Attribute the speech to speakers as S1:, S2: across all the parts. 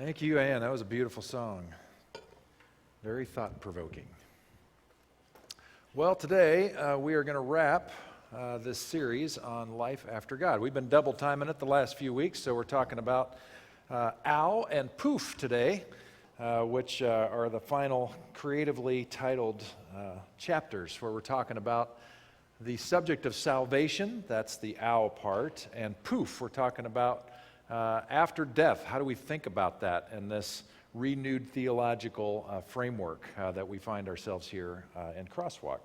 S1: Thank you, Ann. That was a beautiful song. Very thought-provoking. Well, today we are going to wrap this series on life after God. We've been double timing it the last few weeks, so we're talking about ow and poof today, which are the final creatively titled chapters where we're talking about the subject of salvation. That's the ow part. And poof, we're talking about after death. How do we think about that in this renewed theological framework that we find ourselves here in Crosswalk?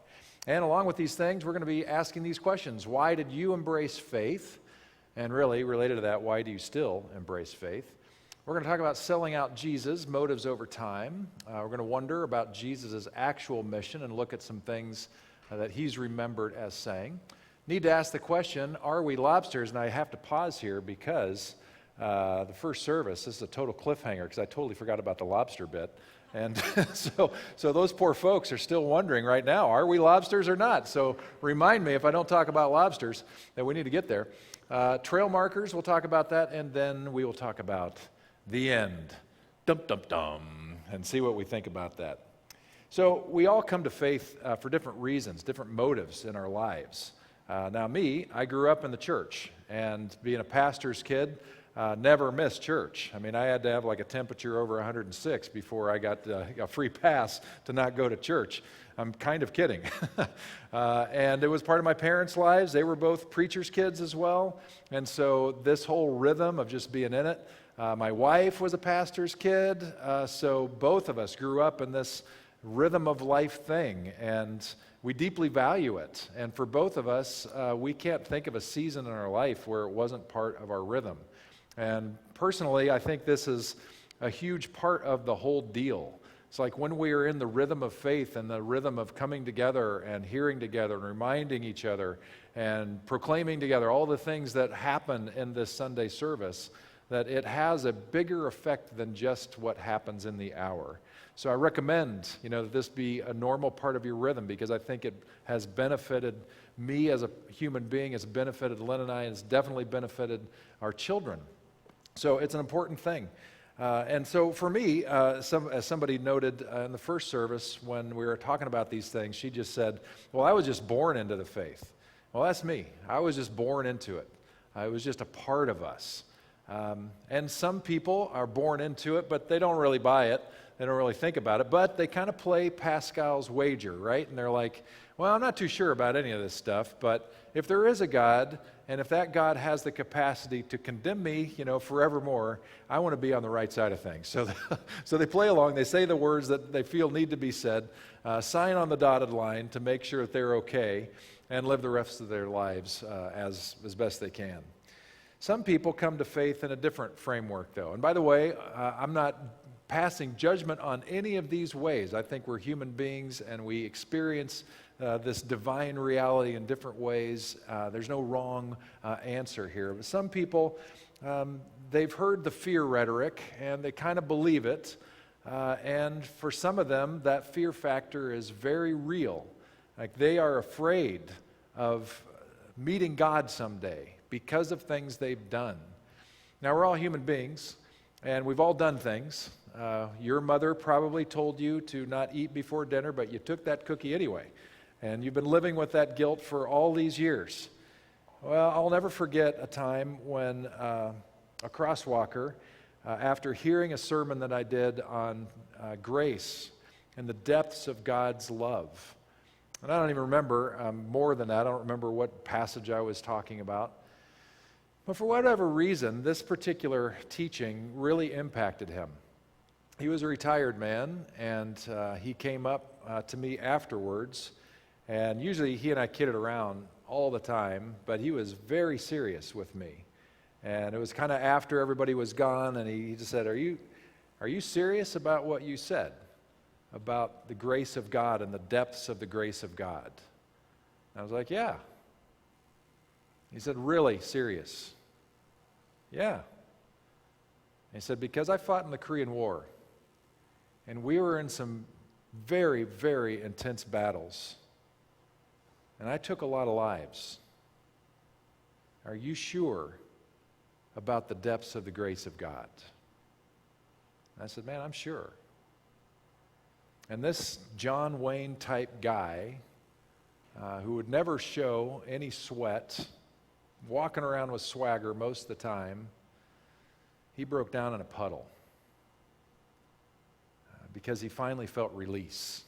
S1: And along with these things, we're going to be asking these questions. Why did you embrace faith? And really, related to that, why do you still embrace faith? We're going to talk about selling out Jesus, motives over time. We're going to wonder about Jesus' actual mission and look at some things that he's remembered as saying. Need to ask the question, are we lobsters? And I have to pause here because the first service, this is a total cliffhanger because I totally forgot about the lobster bit. And so those poor folks are still wondering right now, are we lobsters or not? So remind me if I don't talk about lobsters that we need to get there. Trail markers, we'll talk about that, and then we will talk about the end. Dum, dum, dum, and see what we think about that. So we all come to faith for different reasons, different motives in our lives. Now me, I grew up in the church, and being a pastor's kid, never missed church. I mean, I had to have like a temperature over 106 before I got a free pass to not go to church. I'm kind of kidding. And it was part of my parents' lives. They were both preachers' kids as well. And so this whole rhythm of just being in it, my wife was a pastor's kid. So both of us grew up in this rhythm of life thing, and we deeply value it. And for both of us, we can't think of a season in our life where it wasn't part of our rhythm. And personally, I think this is a huge part of the whole deal. It's like when we are in the rhythm of faith and the rhythm of coming together and hearing together and reminding each other and proclaiming together all the things that happen in this Sunday service, that it has a bigger effect than just what happens in the hour. So I recommend, that this be a normal part of your rhythm because I think it has benefited me as a human being, it's benefited Lynn and I, and it's definitely benefited our children. So it's an important thing. And so for me, as somebody noted in the first service when we were talking about these things, she just said, well, I was just born into the faith. Well, that's me. I was just born into it. It was just a part of us. And some people are born into it, but they don't really buy it. They don't really think about it, but they kind of play Pascal's wager, right? And they're like, well, I'm not too sure about any of this stuff, but if there is a God, and if that God has the capacity to condemn me, forevermore, I want to be on the right side of things. So they play along. They say the words that they feel need to be said, sign on the dotted line to make sure that they're okay, and live the rest of their lives as best they can. Some people come to faith in a different framework, though. And by the way, I'm not passing judgment on any of these ways. I think we're human beings and we experience this divine reality in different ways. There's no wrong answer here. But some people, they've heard the fear rhetoric and they kind of believe it. And for some of them, that fear factor is very real. Like they are afraid of meeting God someday because of things they've done. Now, we're all human beings, and we've all done things. Your mother probably told you to not eat before dinner, but you took that cookie anyway. And you've been living with that guilt for all these years. Well, I'll never forget a time when a crosswalker, after hearing a sermon that I did on grace and the depths of God's love, and I don't even remember more than that. I don't remember what passage I was talking about. But for whatever reason, this particular teaching really impacted him. He was a retired man, and he came up to me afterwards. And usually he and I kidded around all the time, but he was very serious with me. And it was kind of after everybody was gone, and he just said, Are you serious about what you said? About the grace of God and the depths of the grace of God? And I was like, yeah. He said, really serious? Yeah. He said, because I fought in the Korean War, and we were in some very, very intense battles, and I took a lot of lives. Are you sure about the depths of the grace of God? And I said, man, I'm sure. And this John Wayne type guy, who would never show any sweat, walking around with swagger most of the time, he broke down in a puddle because he finally felt release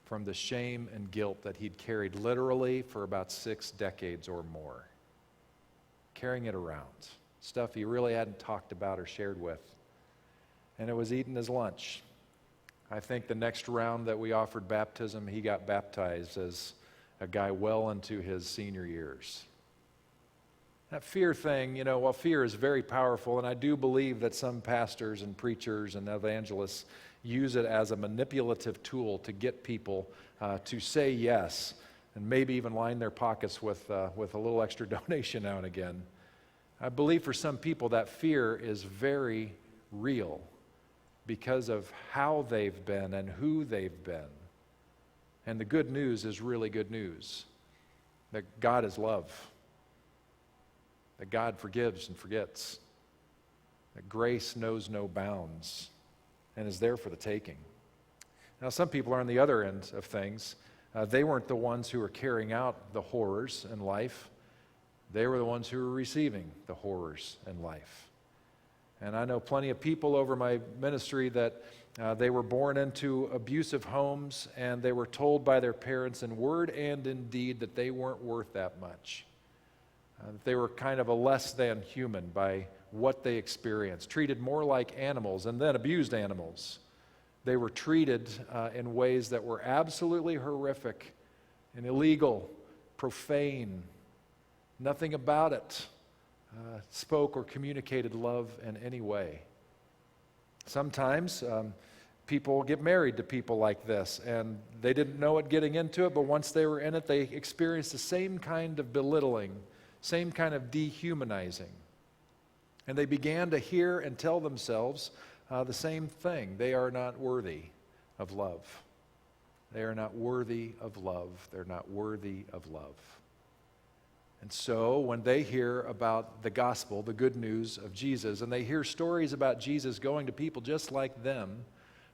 S1: from the shame and guilt that he'd carried literally for about 6 decades or more. Carrying it around. Stuff he really hadn't talked about or shared with. And it was eating his lunch. I think the next round that we offered baptism, he got baptized as a guy well into his senior years. That fear thing, while fear is very powerful, and I do believe that some pastors and preachers and evangelists use it as a manipulative tool to get people to say yes, and maybe even line their pockets with a little extra donation now and again. I believe for some people that fear is very real because of how they've been and who they've been. And the good news is really good news, that God is love, that God forgives and forgets, that grace knows no bounds and is there for the taking. Now, some people are on the other end of things. They weren't the ones who were carrying out the horrors in life. They were the ones who were receiving the horrors in life. And I know plenty of people over my ministry that they were born into abusive homes, and they were told by their parents in word and in deed that they weren't worth that much. That they were kind of a less than human by what they experienced, treated more like animals and then abused animals. They were treated in ways that were absolutely horrific and illegal, profane. Nothing about it spoke or communicated love in any way. Sometimes people get married to people like this, and they didn't know it getting into it, but once they were in it, they experienced the same kind of belittling, same kind of dehumanizing. And they began to hear and tell themselves the same thing. They are not worthy of love. They are not worthy of love. They're not worthy of love. And so when they hear about the gospel, the good news of Jesus, and they hear stories about Jesus going to people just like them,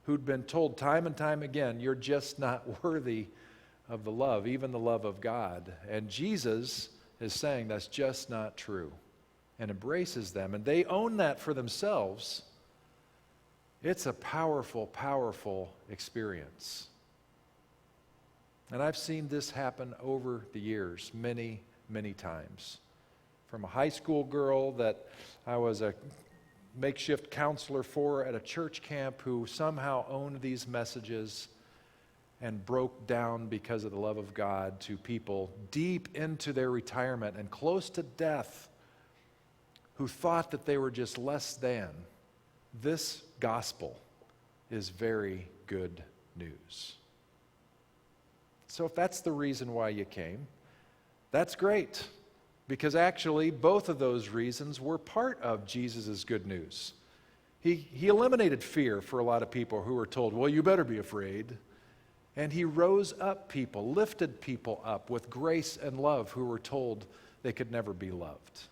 S1: who'd been told time and time again, you're just not worthy of the love, even the love of God. And Jesus is saying that's just not true and embraces them. And they own that for themselves. It's a powerful, powerful experience. And I've seen this happen over the years, many times. From a high school girl that I was a makeshift counselor for at a church camp who somehow owned these messages and broke down because of the love of God, to people deep into their retirement and close to death who thought that they were just less than. This gospel is very good news. So if that's the reason why you came, that's great, because actually both of those reasons were part of Jesus' good news. He eliminated fear for a lot of people who were told, well, you better be afraid. And he rose up people, lifted people up with grace and love who were told they could never be loved.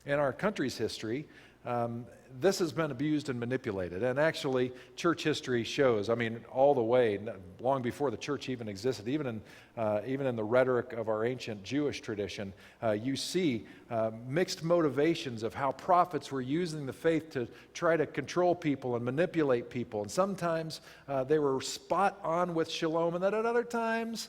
S1: In our country's history, this has been abused and manipulated. And actually, church history shows, all the way, long before the church even existed, even in the rhetoric of our ancient Jewish tradition, you see mixed motivations of how prophets were using the faith to try to control people and manipulate people. And sometimes they were spot on with shalom, and then at other times,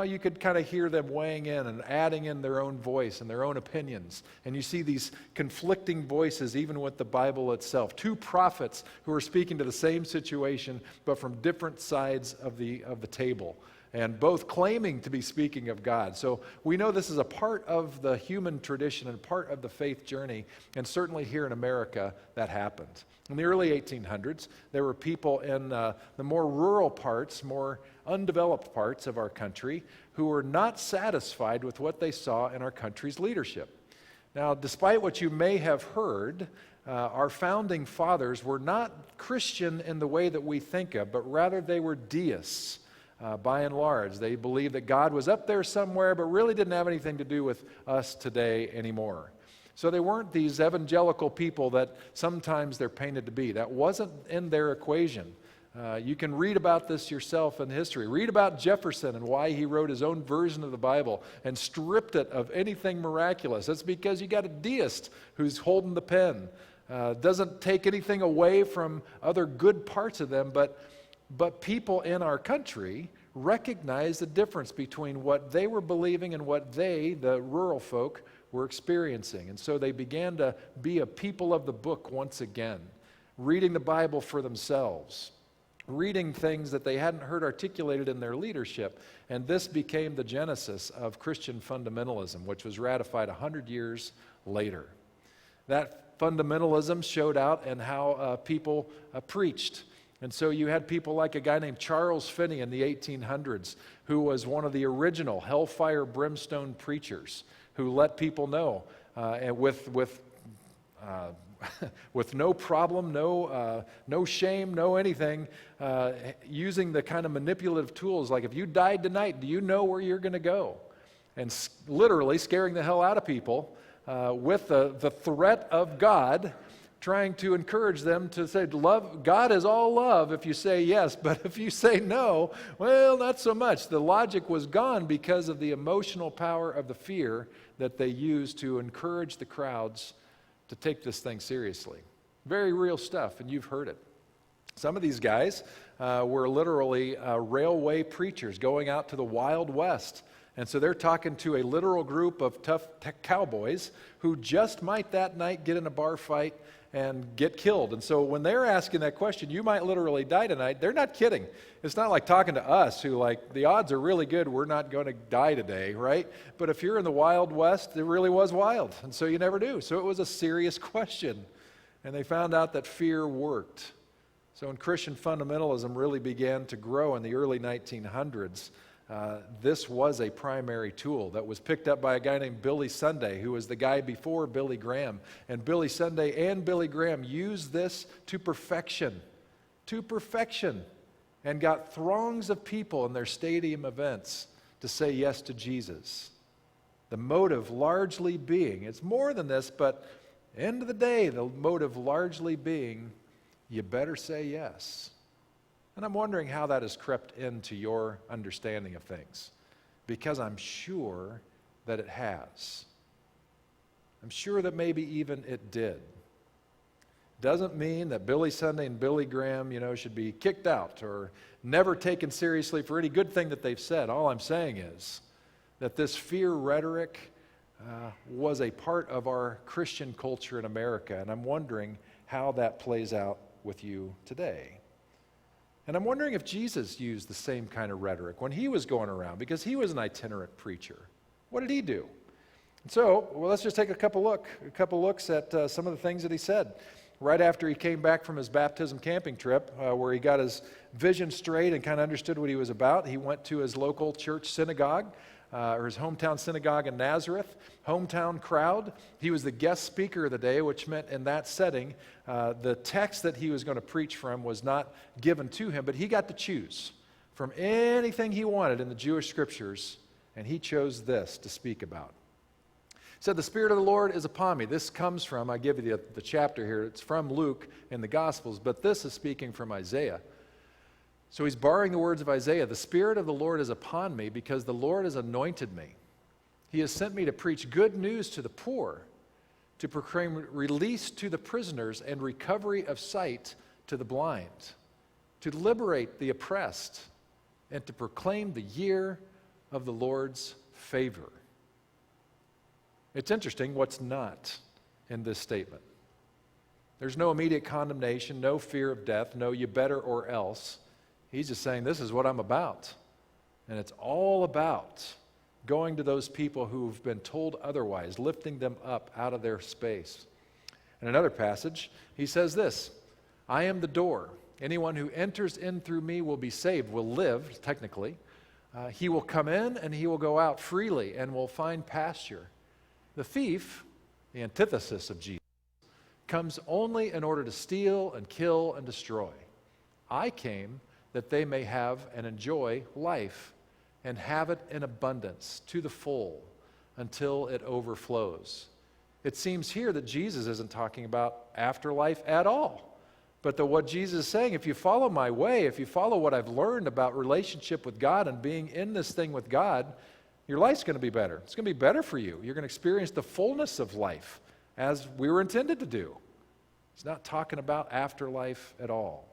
S1: you could kind of hear them weighing in and adding in their own voice and their own opinions. And you see these conflicting voices even with the Bible itself. Two prophets who are speaking to the same situation but from different sides of the table, and both claiming to be speaking of God. So we know this is a part of the human tradition and part of the faith journey, and certainly here in America that happened. In the early 1800s, there were people in the more rural parts, more undeveloped parts of our country who were not satisfied with what they saw in our country's leadership. Now, despite what you may have heard, our founding fathers were not Christian in the way that we think of, but rather they were deists. By and large, they believed that God was up there somewhere, but really didn't have anything to do with us today anymore. So they weren't these evangelical people that sometimes they're painted to be. That wasn't in their equation. You can read about this yourself in history. Read about Jefferson and why he wrote his own version of the Bible and stripped it of anything miraculous. That's because you got a deist who's holding the pen. Doesn't take anything away from other good parts of them, but people in our country recognize the difference between what they were believing and what they, the rural folk, were experiencing. And so they began to be a people of the book once again, reading the Bible for themselves, reading things that they hadn't heard articulated in their leadership. And this became the genesis of Christian fundamentalism, which was ratified 100 years later. That fundamentalism showed out in how people preached. And so you had people like a guy named Charles Finney in the 1800s, who was one of the original hellfire brimstone preachers, who let people know, and with no problem, no shame, no anything, using the kind of manipulative tools like, if you died tonight, do you know where you're going to go? And literally scaring the hell out of people with the threat of God, trying to encourage them to say, love, God is all love if you say yes, but if you say no, well, not so much. The logic was gone because of the emotional power of the fear that they used to encourage the crowds to take this thing seriously. Very real stuff, and you've heard it. Some of these guys were literally railway preachers going out to the Wild West. And so they're talking to a literal group of tough cowboys who just might that night get in a bar fight and get killed. And so when they're asking that question, you might literally die tonight, they're not kidding. It's not like talking to us who, like, the odds are really good we're not going to die today, right? But if you're in the Wild West, it really was wild. And so you never do. So it was a serious question. And they found out that fear worked. So when Christian fundamentalism really began to grow in the early 1900s, this was a primary tool that was picked up by a guy named Billy Sunday, who was the guy before Billy Graham. And Billy Sunday and Billy Graham used this to perfection, and got throngs of people in their stadium events to say yes to Jesus. The motive largely being, it's more than this, but end of the day, the motive largely being, you better say yes. And I'm wondering how that has crept into your understanding of things, because I'm sure that it has. I'm sure that maybe even it did. Doesn't mean that Billy Sunday and Billy Graham, should be kicked out or never taken seriously for any good thing that they've said. All I'm saying is that this fear rhetoric was a part of our Christian culture in America, and I'm wondering how that plays out with you today. And I'm wondering if Jesus used the same kind of rhetoric when he was going around, because he was an itinerant preacher. What did he do? And so, let's just take a couple looks at some of the things that he said. Right after he came back from his baptism camping trip, where he got his vision straight and kind of understood what he was about, he went to his local church synagogue, or his hometown synagogue in Nazareth, hometown crowd. He was the guest speaker of the day, which meant in that setting, the text that he was going to preach from was not given to him, but he got to choose from anything he wanted in the Jewish scriptures, and he chose this to speak about. He said, "The Spirit of the Lord is upon me." This comes from, I give you the chapter here, it's from Luke in the Gospels, but this is speaking from Isaiah. So he's borrowing the words of Isaiah. "The Spirit of the Lord is upon me because the Lord has anointed me. He has sent me to preach good news to the poor, to proclaim release to the prisoners and recovery of sight to the blind, to liberate the oppressed, and to proclaim the year of the Lord's favor." It's interesting what's not in this statement. There's no immediate condemnation, no fear of death, no you better or else. He's just saying, this is what I'm about. And it's all about going to those people who've been told otherwise, lifting them up out of their space. In another passage, he says this, "I am the door. Anyone who enters in through me will be saved," will live, technically. "He will come in and he will go out freely and will find pasture." The thief, the antithesis of Jesus, comes only in order to steal and kill and destroy. I came that they may have and enjoy life and have it in abundance to the full until it overflows. It seems here that Jesus isn't talking about afterlife at all. But what Jesus is saying, if you follow my way, if you follow what I've learned about relationship with God and being in this thing with God, your life's going to be better. It's going to be better for you. You're going to experience the fullness of life as we were intended to do. He's not talking about afterlife at all.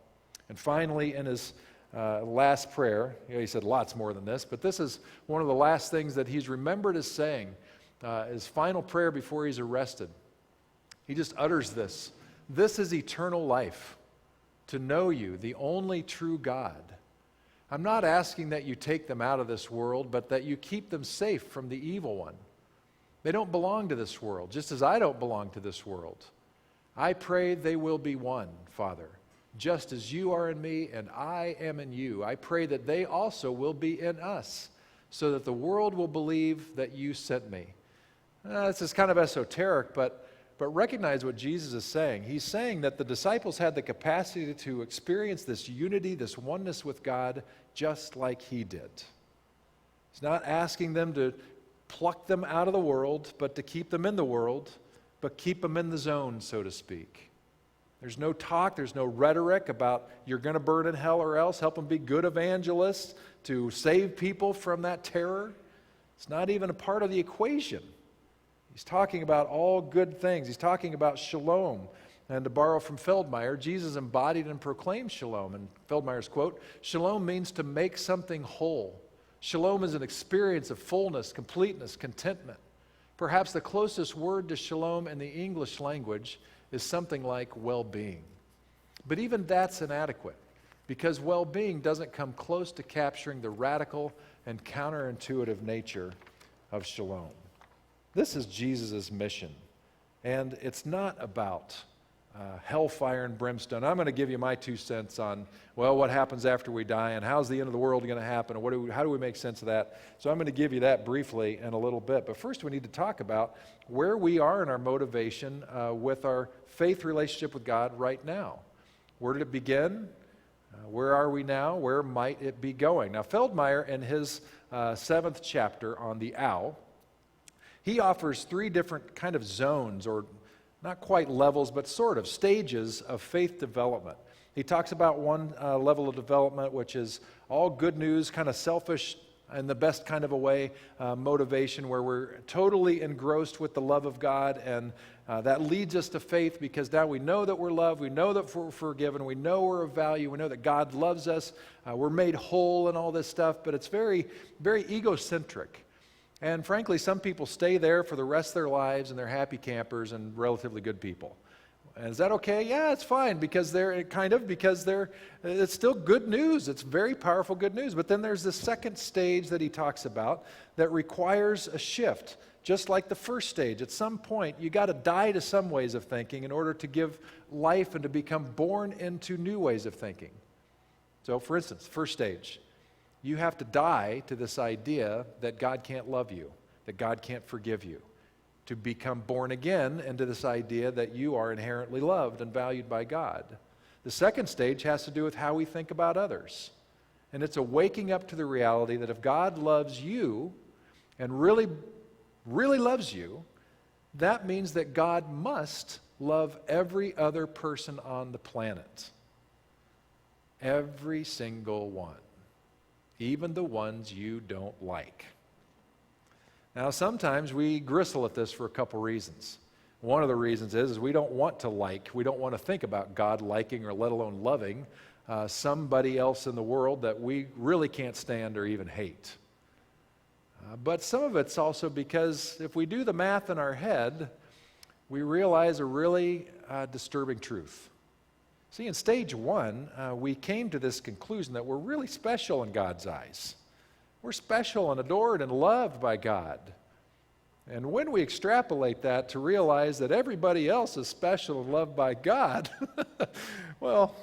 S1: And finally, in his last prayer, he said lots more than this, but this is one of the last things that he's remembered as saying, his final prayer before he's arrested. He just utters this. This is eternal life, to know you, the only true God. I'm not asking that you take them out of this world, but that you keep them safe from the evil one. They don't belong to this world, just as I don't belong to this world. I pray they will be one, Father, just as you are in me and I am in you. I pray that they also will be in us, so that the world will believe that you sent me. This is kind of esoteric, but recognize what Jesus is saying. He's saying that the disciples had the capacity to experience this unity, this oneness with God, just like he did. He's not asking them to pluck them out of the world, but to keep them in the world, but keep them in the zone, so to speak. There's no talk, there's no rhetoric about you're going to burn in hell or else. Help them be good evangelists to save people from that terror. It's not even a part of the equation. He's talking about all good things. He's talking about shalom. And to borrow from Feldmeir, Jesus embodied and proclaimed shalom. And Feldmeir's quote, shalom means to make something whole. Shalom is an experience of fullness, completeness, contentment. Perhaps the closest word to shalom in the English language is something like well-being. But even that's inadequate, because well-being doesn't come close to capturing the radical and counterintuitive nature of shalom. This is Jesus' mission, and it's not about hellfire and brimstone. I'm going to give you my 2 cents on, well, what happens after we die, and how's the end of the world going to happen, and how do we make sense of that? So I'm going to give you that briefly in a little bit. But first we need to talk about where we are in our motivation with our faith relationship with God right now. Where did it begin? Where are we now? Where might it be going? Now, Feldmeir, in his 7th chapter on the owl, he offers 3 different kind of zones, or not quite levels, but sort of stages of faith development. He talks about one level of development, which is all good news, kind of selfish in the best kind of a way, motivation, where we're totally engrossed with the love of God, and that leads us to faith, because now we know that we're loved, we know that we're forgiven, we know we're of value, we know that God loves us, we're made whole and all this stuff, but it's very, very egocentric. And frankly, some people stay there for the rest of their lives, and they're happy campers and relatively good people. And is that okay? Yeah, it's fine, because it's still good news. It's very powerful good news. But then there's the second stage that he talks about that requires a shift, just like the first stage. At some point, you got to die to some ways of thinking in order to give life and to become born into new ways of thinking. So, for instance, first stage. You have to die to this idea that God can't love you, that God can't forgive you, to become born again into this idea that you are inherently loved and valued by God. The second stage has to do with how we think about others. And it's a waking up to the reality that if God loves you and really, really loves you, that means that God must love every other person on the planet. Every single one. Even the ones you don't like. Now, sometimes we gristle at this for a couple reasons. One of the reasons is we don't want to think about God liking, or let alone loving somebody else in the world that we really can't stand or even hate. But some of it's also because if we do the math in our head, we realize a really disturbing truth. See, in stage 1, we came to this conclusion that we're really special in God's eyes. We're special and adored and loved by God. And when we extrapolate that to realize that everybody else is special and loved by God, well,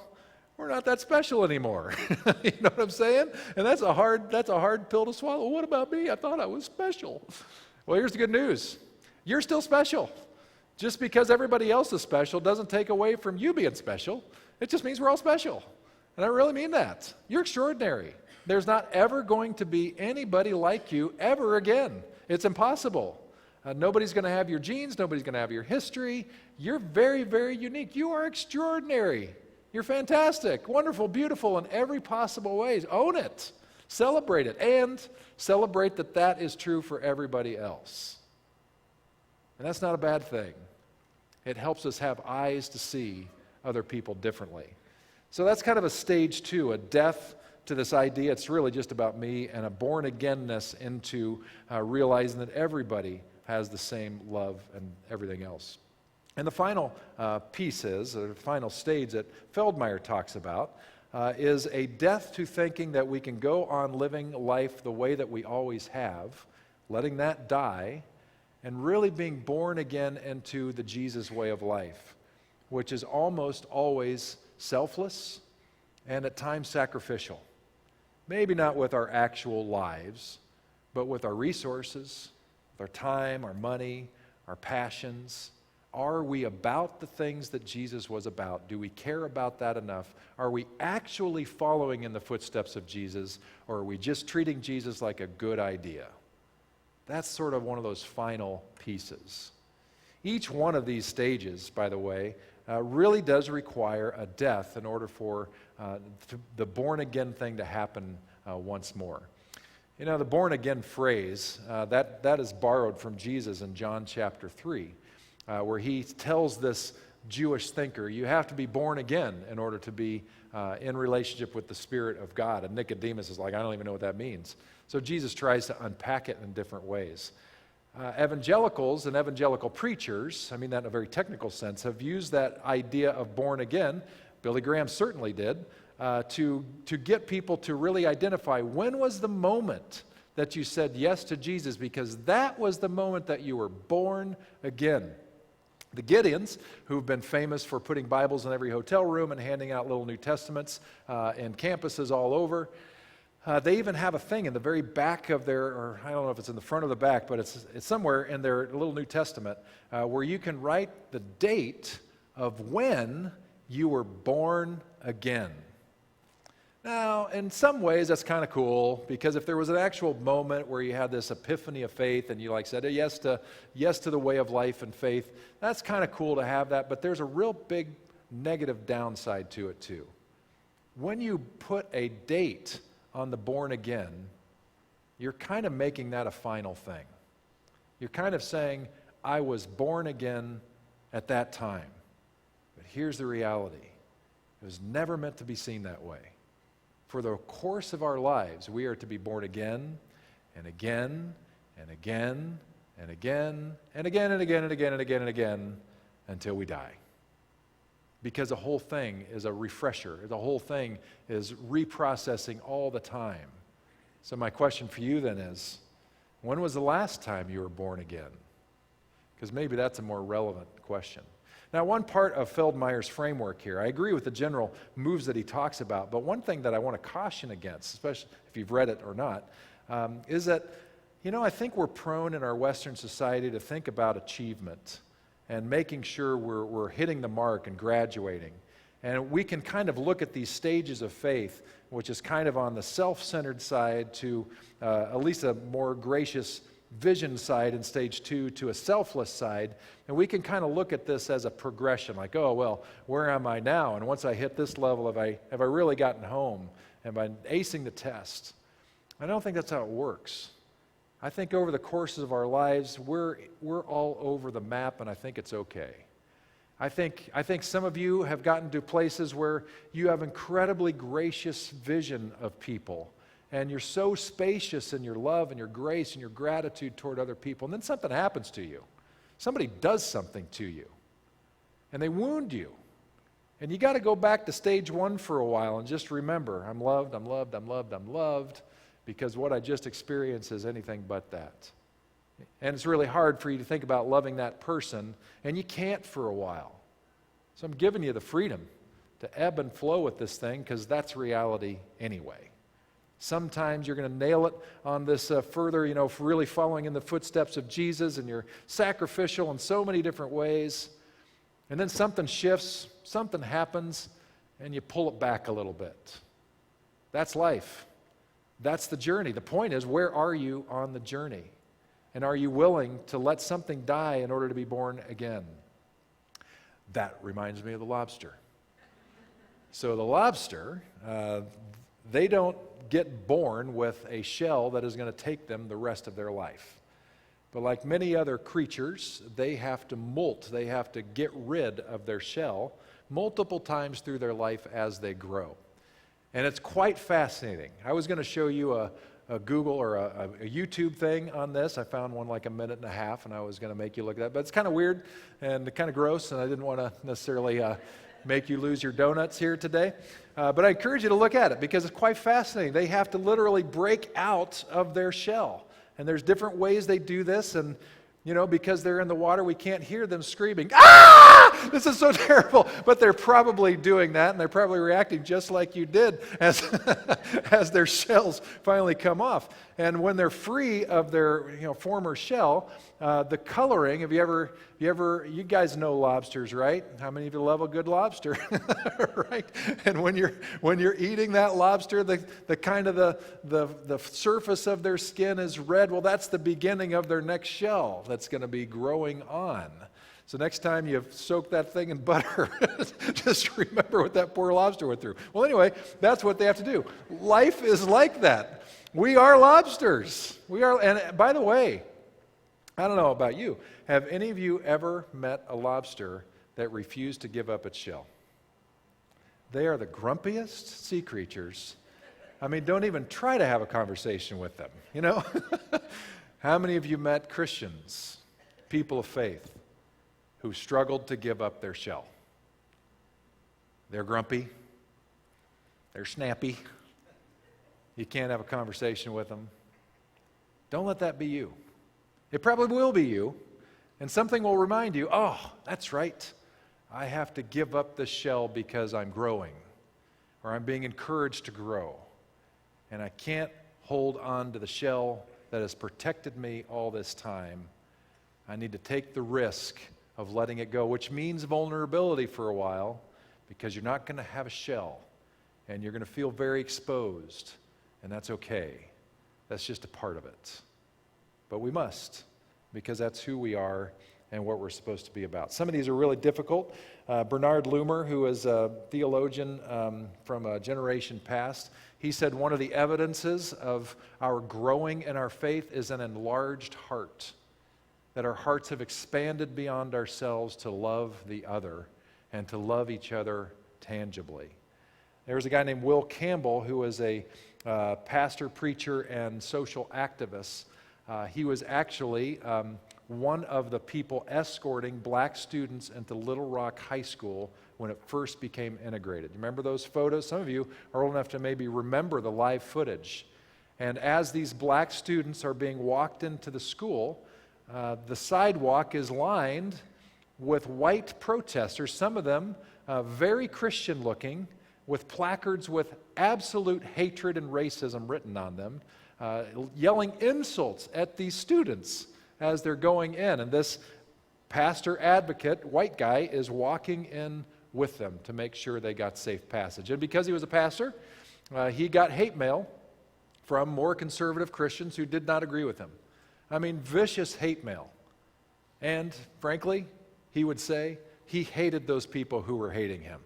S1: we're not that special anymore. You know what I'm saying? And that's a hard pill to swallow. What about me? I thought I was special. Well, here's the good news. You're still special. Just because everybody else is special doesn't take away from you being special. It just means we're all special. And I really mean that. You're extraordinary. There's not ever going to be anybody like you ever again. It's impossible. Nobody's going to have your genes. Nobody's going to have your history. You're very, very unique. You are extraordinary. You're fantastic, wonderful, beautiful in every possible way. Own it. Celebrate it. And celebrate that that is true for everybody else. And that's not a bad thing. It helps us have eyes to see other people differently. So that's kind of a stage 2, a death to this idea. It's really just about me, and a born-againness into realizing that everybody has the same love and everything else. And the final piece is, or the final stage that Feldmeir talks about, is a death to thinking that we can go on living life the way that we always have, letting that die, and really being born again into the Jesus way of life, which is almost always selfless and at times sacrificial. Maybe not with our actual lives, but with our resources, with our time, our money, our passions. Are we about the things that Jesus was about? Do we care about that enough? Are we actually following in the footsteps of Jesus, or are we just treating Jesus like a good idea? That's sort of one of those final pieces. Each one of these stages, by the way, really does require a death in order for the born-again thing to happen once more. You know, the born-again phrase, that is borrowed from Jesus in John chapter 3, where he tells this Jewish thinker, you have to be born again in order to be in relationship with the Spirit of God. And Nicodemus is like, I don't even know what that means. So Jesus tries to unpack it in different ways. Evangelicals and evangelical preachers, I mean that in a very technical sense, have used that idea of born again, Billy Graham certainly did, to get people to really identify when was the moment that you said yes to Jesus, because that was the moment that you were born again. The Gideons, who've been famous for putting Bibles in every hotel room and handing out little New Testaments in campuses all over, they even have a thing in the very back of their, or I don't know if it's in the front or the back, but it's somewhere in their little New Testament where you can write the date of when you were born again. Now, in some ways, that's kind of cool, because if there was an actual moment where you had this epiphany of faith and you said yes to the way of life and faith, that's kind of cool to have that, but there's a real big negative downside to it too. When you put a date on the born again, you're kind of making that a final thing. You're kind of saying, I was born again at that time. But here's the reality. It was never meant to be seen that way. For the course of our lives, we are to be born again and again and again and again and again and again and again and again and again until we die. Because the whole thing is a refresher. The whole thing is reprocessing all the time. So my question for you then is, when was the last time you were born again? Because maybe that's a more relevant question. Now, one part of Feldmeir's framework here, I agree with the general moves that he talks about, but one thing that I want to caution against, especially if you've read it or not, is that, I think we're prone in our Western society to think about achievement and making sure we're hitting the mark and graduating. And we can kind of look at these stages of faith, which is kind of on the self-centered side to at least a more gracious vision side in stage 2 to a selfless side, and we can kind of look at this as a progression, like, oh, well, where am I now? And once I hit this level, have I really gotten home? Am I acing the test? I don't think that's how it works. I think over the course of our lives, we're all over the map, and I think it's okay. I think some of you have gotten to places where you have incredibly gracious vision of people, and you're so spacious in your love and your grace and your gratitude toward other people, and then something happens to you. Somebody does something to you, and they wound you. And you got to go back to stage 1 for a while and just remember, I'm loved, I'm loved, I'm loved, I'm loved, because what I just experienced is anything but that. And it's really hard for you to think about loving that person, and you can't for a while. So I'm giving you the freedom to ebb and flow with this thing, because that's reality anyway. Sometimes you're going to nail it on this further, really following in the footsteps of Jesus, and you're sacrificial in so many different ways. And then something shifts, something happens, and you pull it back a little bit. That's life. That's the journey. The point is, where are you on the journey? And are you willing to let something die in order to be born again? That reminds me of the lobster. So the lobster, they don't get born with a shell that is going to take them the rest of their life. But like many other creatures, they have to molt. They have to get rid of their shell multiple times through their life as they grow. And it's quite fascinating. I was going to show you a Google or a YouTube thing on this. I found one like a minute and a half, and I was going to make you look at that. But it's kind of weird and kind of gross, and I didn't want to necessarily make you lose your donuts here today. But I encourage you to look at it because it's quite fascinating. They have to literally break out of their shell. And there's different ways they do this. And, you know, because they're in the water, we can't hear them screaming, "Ah! This is so terrible." But they're probably doing that, and they're probably reacting just like you did as, as their shells finally come off. And when they're free of their former shell, the coloring, you guys know lobsters, right? How many of you love a good lobster? Right? And when you're eating that lobster, the kind of the surface of their skin is red. Well, that's the beginning of their next shell that's going to be growing on. So next time you soak that thing in butter, just remember what that poor lobster went through. Well, anyway, that's what they have to do. Life is like that. We are lobsters. And by the way, I don't know about you. Have any of you ever met a lobster that refused to give up its shell? They are the grumpiest sea creatures. I mean, don't even try to have a conversation with them, you know? How many of you met Christians, people of faith, who struggled to give up their shell? They're grumpy. They're snappy. You can't have a conversation with them. Don't let that be you. It probably will be you, and something will remind you, oh, that's right. I have to give up the shell because I'm growing, or I'm being encouraged to grow, and I can't hold on to the shell that has protected me all this time. I need to take the risk of letting it go, which means vulnerability for a while, because you're not going to have a shell, and you're going to feel very exposed, and that's okay. That's just a part of it. But we must, because that's who we are and what we're supposed to be about. Some of these are really difficult. Bernard Loomer, who is a theologian from a generation past, he said one of the evidences of our growing in our faith is an enlarged heart, that our hearts have expanded beyond ourselves to love the other and to love each other tangibly. There was a guy named Will Campbell who was a pastor, preacher, and social activist. He was actually one of the people escorting black students into Little Rock High School when it first became integrated. Remember those photos? Some of you are old enough to maybe remember the live footage. And as these black students are being walked into the school, the sidewalk is lined with white protesters, some of them very Christian looking, with placards with absolute hatred and racism written on them, yelling insults at these students as they're going in. And this pastor advocate, white guy, is walking in with them to make sure they got safe passage. And because he was a pastor, he got hate mail from more conservative Christians who did not agree with him. I mean, vicious hate mail. And frankly, he would say he hated those people who were hating him.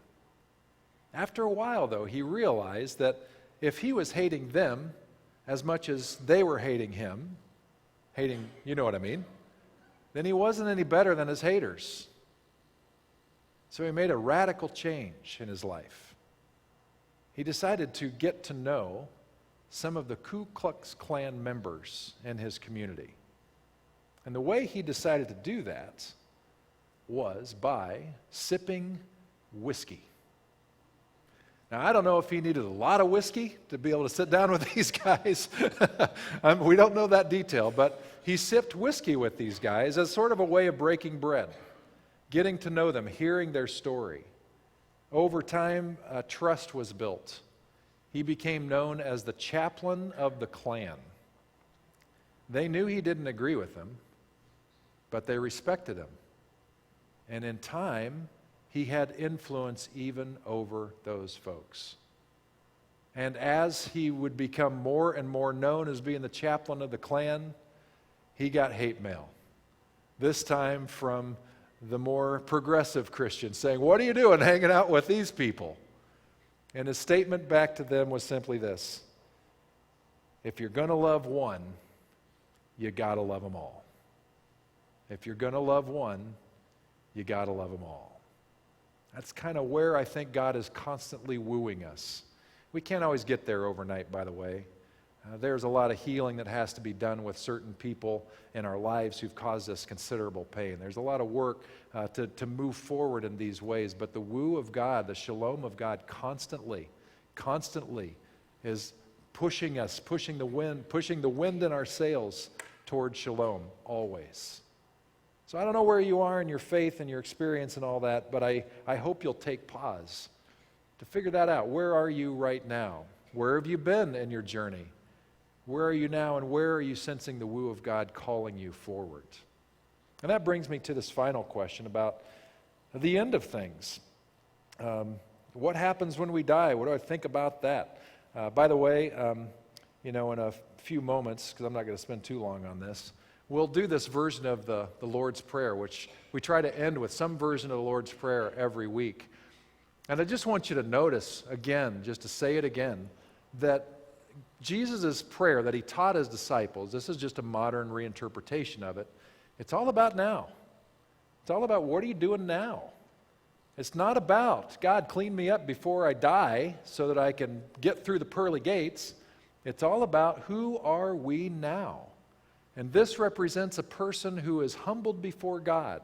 S1: After a while, though, he realized that if he was hating them as much as they were hating him, you know what I mean, then he wasn't any better than his haters. So he made a radical change in his life. He decided to get to know some of the Ku Klux Klan members in his community. And the way he decided to do that was by sipping whiskey. Now, I don't know if he needed a lot of whiskey to be able to sit down with these guys. We don't know that detail, but he sipped whiskey with these guys as sort of a way of breaking bread, getting to know them, hearing their story. Over time, trust was built. He became known as the chaplain of the Klan. They knew he didn't agree with them, but they respected him. And in time, he had influence even over those folks. And as he would become more and more known as being the chaplain of the Klan, he got hate mail. This time from the more progressive Christians saying, "What are you doing hanging out with these people?" And his statement back to them was simply this: if you're going to love one, you got to love them all. If you're going to love one, you got to love them all. That's kind of where I think God is constantly wooing us. We can't always get there overnight, by the way. There's a lot of healing that has to be done with certain people in our lives who've caused us considerable pain. There's a lot of work to move forward in these ways, but the woo of God, the shalom of God constantly is pushing us, pushing the wind in our sails toward shalom always. So I don't know where you are in your faith and your experience and all that, but I hope you'll take pause to figure that out. Where are you right now? Where have you been in your journey? Where are you now, and where are you sensing the woo of God calling you forward? And that brings me to this final question about the end of things. What happens when we die? What do I think about that? By the way, in a few moments, because I'm not going to spend too long on this, we'll do this version of the Lord's Prayer, which we try to end with some version of the Lord's Prayer every week. And I just want you to notice again, just to say it again, that Jesus' prayer that he taught his disciples, this is just a modern reinterpretation of it. It's all about now. It's all about, what are you doing now? It's not about, God, clean me up before I die so that I can get through the pearly gates. It's all about, who are we now? And this represents a person who is humbled before God,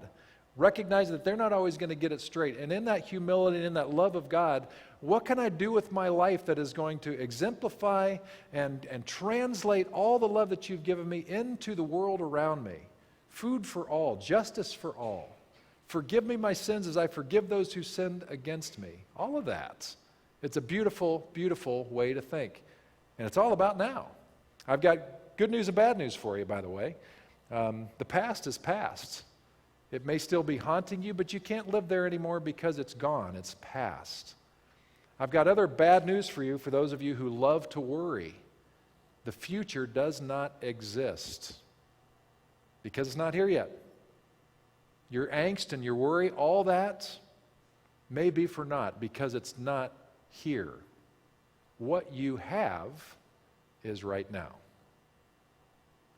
S1: recognizing that they're not always going to get it straight. And in that humility and in that love of God, what can I do with my life that is going to exemplify and translate all the love that you've given me into the world around me? Food for all, justice for all. Forgive me my sins as I forgive those who sinned against me. All of that. It's a beautiful, beautiful way to think. And it's all about now. I've got good news and bad news for you, by the way. The past is past. It may still be haunting you, but you can't live there anymore because it's gone. It's past. I've got other bad news for you, for those of you who love to worry. The future does not exist because it's not here yet. Your angst and your worry, all that may be for naught because it's not here. What you have is right now.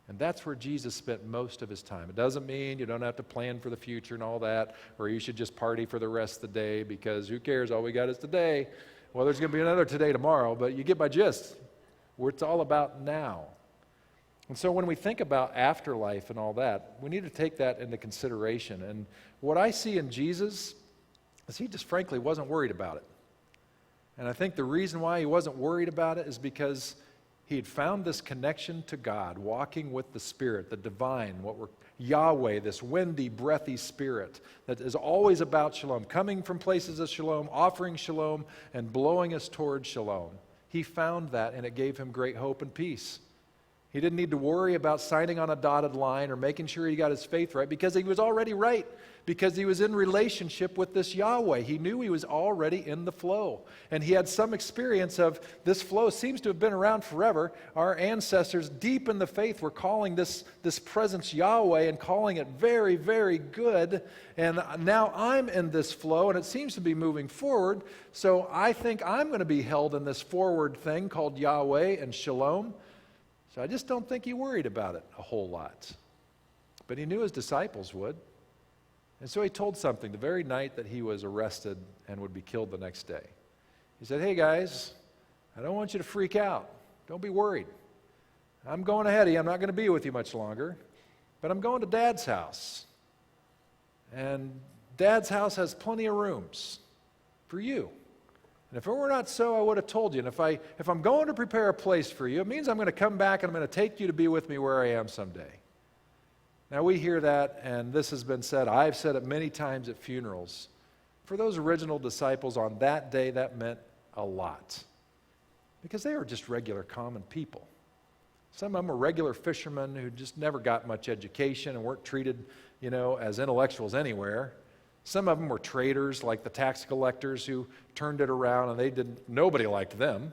S1: And that's where Jesus spent most of his time. It doesn't mean you don't have to plan for the future and all that, or you should just party for the rest of the day because who cares? All we got is today. Well, there's going to be another today tomorrow, but you get my gist. Where it's all about now. And so when we think about afterlife and all that, we need to take that into consideration. And what I see in Jesus is he just frankly wasn't worried about it. And I think the reason why he wasn't worried about it is because he had found this connection to God, walking with the Spirit, the divine, Yahweh, this windy, breathy Spirit that is always about shalom, coming from places of shalom, offering shalom, and blowing us toward shalom. He found that, and it gave him great hope and peace. He didn't need to worry about signing on a dotted line or making sure he got his faith right because he was already right, because he was in relationship with this Yahweh. He knew he was already in the flow. And he had some experience of this flow seems to have been around forever. Our ancestors deep in the faith were calling this presence Yahweh and calling it very, very good. And now I'm in this flow and it seems to be moving forward. So I think I'm going to be held in this forward thing called Yahweh and Shalom. So I just don't think he worried about it a whole lot. But he knew his disciples would. And so he told something the very night that he was arrested and would be killed the next day. He said, "Hey guys, I don't want you to freak out. Don't be worried. I'm going ahead of you. I'm not going to be with you much longer. But I'm going to Dad's house. And Dad's house has plenty of rooms for you. And if it were not so, I would have told you. And if I'm going to prepare a place for you, it means I'm going to come back and I'm going to take you to be with me where I am someday." Now we hear that, and this has been said. I've said it many times at funerals. For those original disciples on that day, that meant a lot. Because they were just regular common people. Some of them were regular fishermen who just never got much education and weren't treated, as intellectuals anywhere. Some of them were traders like the tax collectors who turned it around and nobody liked them.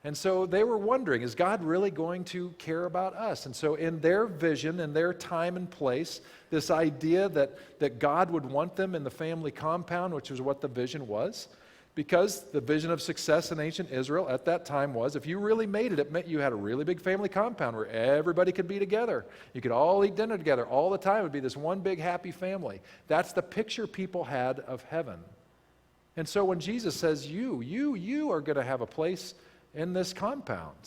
S1: And so they were wondering, is God really going to care about us? And so in their vision, in their time and place, this idea that God would want them in the family compound, which was what the vision was, because the vision of success in ancient Israel at that time was, if you really made it, it meant you had a really big family compound where everybody could be together. You could all eat dinner together all the time. It would be this one big happy family. That's the picture people had of heaven. And so when Jesus says, you are going to have a place in this compound,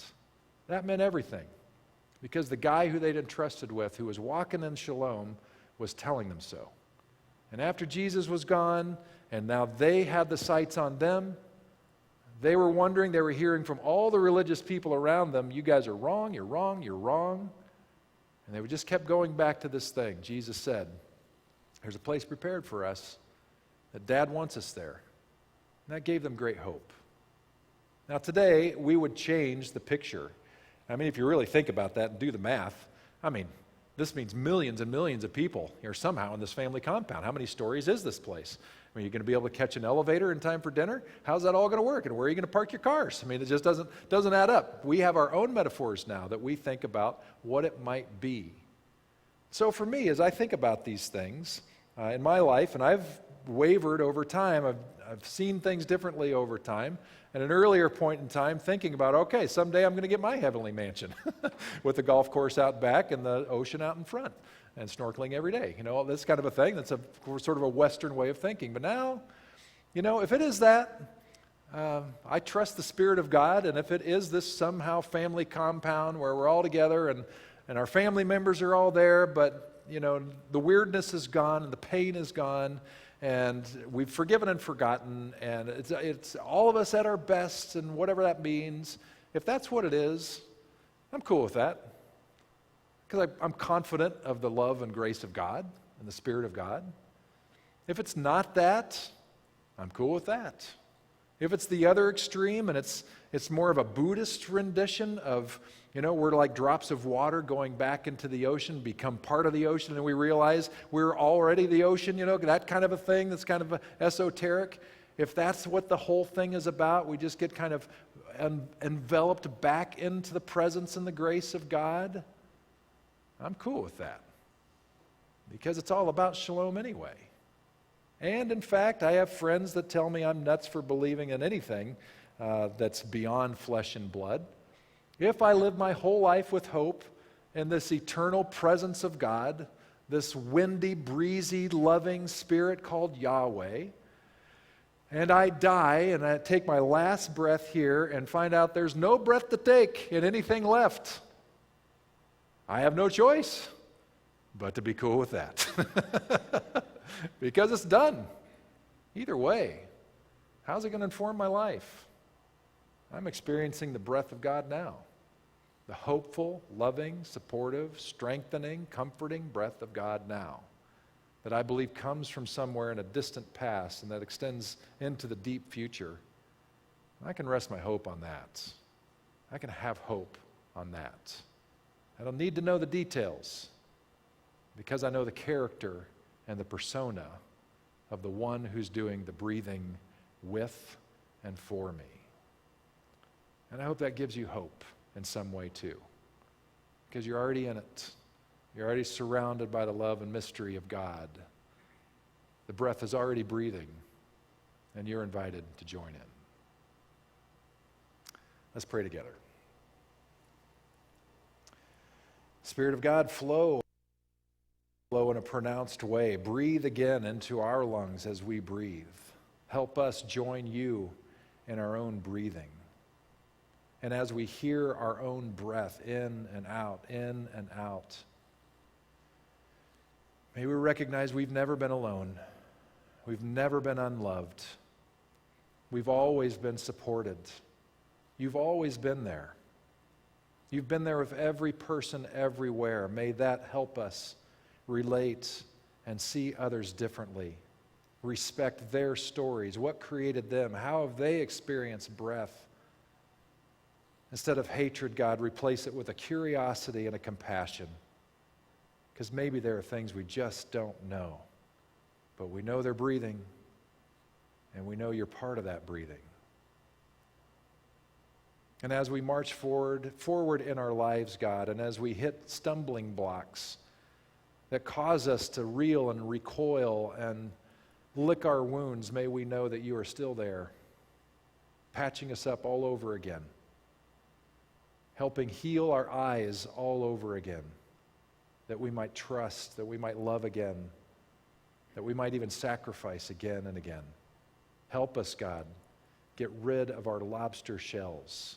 S1: that meant everything. Because the guy who they'd entrusted with, who was walking in shalom, was telling them so. And after Jesus was gone, and now they had the sights on them, they were wondering, they were hearing from all the religious people around them, you guys are wrong, you're wrong, you're wrong. And they just kept going back to this thing. Jesus said, there's a place prepared for us, that Dad wants us there. And that gave them great hope. Now today, we would change the picture. I mean, if you really think about that and do the math, I mean, this means millions and millions of people are somehow in this family compound. How many stories is this place? I mean, you're going to be able to catch an elevator in time for dinner? How's that all going to work? And where are you going to park your cars? I mean, it just doesn't add up. We have our own metaphors now that we think about what it might be. So for me, as I think about these things in my life, and I've wavered over time, I've seen things differently over time. At an earlier point in time, thinking about, okay, someday I'm going to get my heavenly mansion with the golf course out back and the ocean out in front and snorkeling every day. You know, this kind of a thing. That's sort of a Western way of thinking. But now, you know, if it is that, I trust the Spirit of God, and if it is this somehow family compound where we're all together and our family members are all there, but, you know, the weirdness is gone and the pain is gone, and we've forgiven and forgotten, and it's all of us at our best, and whatever that means. If that's what it is, I'm cool with that, because I'm confident of the love and grace of God and the Spirit of God. If it's not that, I'm cool with that. If it's the other extreme, and it's more of a Buddhist rendition of, you know, we're like drops of water going back into the ocean, become part of the ocean, and we realize we're already the ocean, you know, that kind of a thing that's kind of esoteric. If that's what the whole thing is about, we just get kind of enveloped back into the presence and the grace of God, I'm cool with that. Because it's all about shalom anyway. And in fact, I have friends that tell me I'm nuts for believing in anything that's beyond flesh and blood. If I live my whole life with hope in this eternal presence of God, this windy, breezy, loving Spirit called Yahweh, and I die and I take my last breath here and find out there's no breath to take and anything left, I have no choice but to be cool with that. Because it's done. Either way, how's it going to inform my life? I'm experiencing the breath of God now. The hopeful, loving, supportive, strengthening, comforting breath of God now. That I believe comes from somewhere in a distant past and that extends into the deep future. I can rest my hope on that. I can have hope on that. I don't need to know the details because I know the character and the persona of the one who's doing the breathing with and for me. And I hope that gives you hope in some way too, because you're already in it. You're already surrounded by the love and mystery of God. The breath is already breathing, and you're invited to join in. Let's pray together. Spirit of God, flow in a pronounced way. Breathe again into our lungs as we breathe. Help us join you in our own breathing. And as we hear our own breath in and out, may we recognize we've never been alone. We've never been unloved. We've always been supported. You've always been there. You've been there with every person everywhere. May that help us relate and see others differently. Respect their stories. What created them? How have they experienced breath? Instead of hatred, God, replace it with a curiosity and a compassion. Because maybe there are things we just don't know. But we know they're breathing, and we know you're part of that breathing. And as we march forward in our lives, God, and as we hit stumbling blocks that cause us to reel and recoil and lick our wounds, may we know that you are still there, patching us up all over again, helping heal our eyes all over again, that we might trust, that we might love again, that we might even sacrifice again and again. Help us, God, get rid of our lobster shells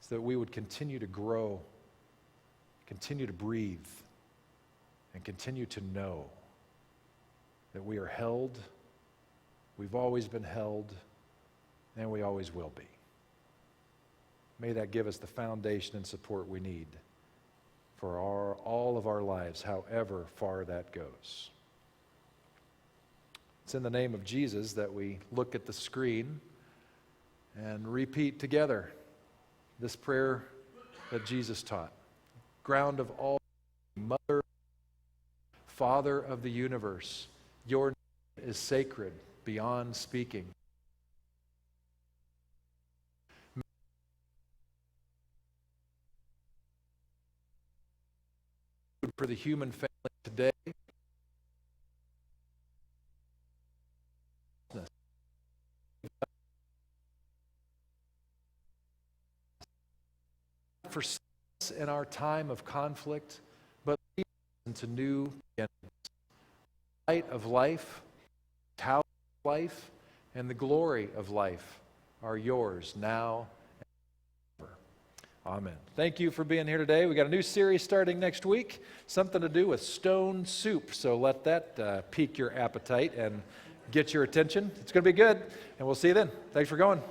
S1: so that we would continue to grow, continue to breathe, and continue to know that we are held, we've always been held, and we always will be. May that give us the foundation and support we need for all of our lives, however far that goes. It's in the name of Jesus that we look at the screen and repeat together this prayer that Jesus taught. Ground of all, Mother, Father of the universe, your name is sacred beyond speaking. For the human family today, for in our time of conflict, but lead us into new beginnings. Light of life, power of life, and the glory of life are yours now and forever. Amen. Thank you for being here today. We got a new series starting next week, something to do with stone soup. So let that pique your appetite and get your attention. It's going to be good, and we'll see you then. Thanks for going.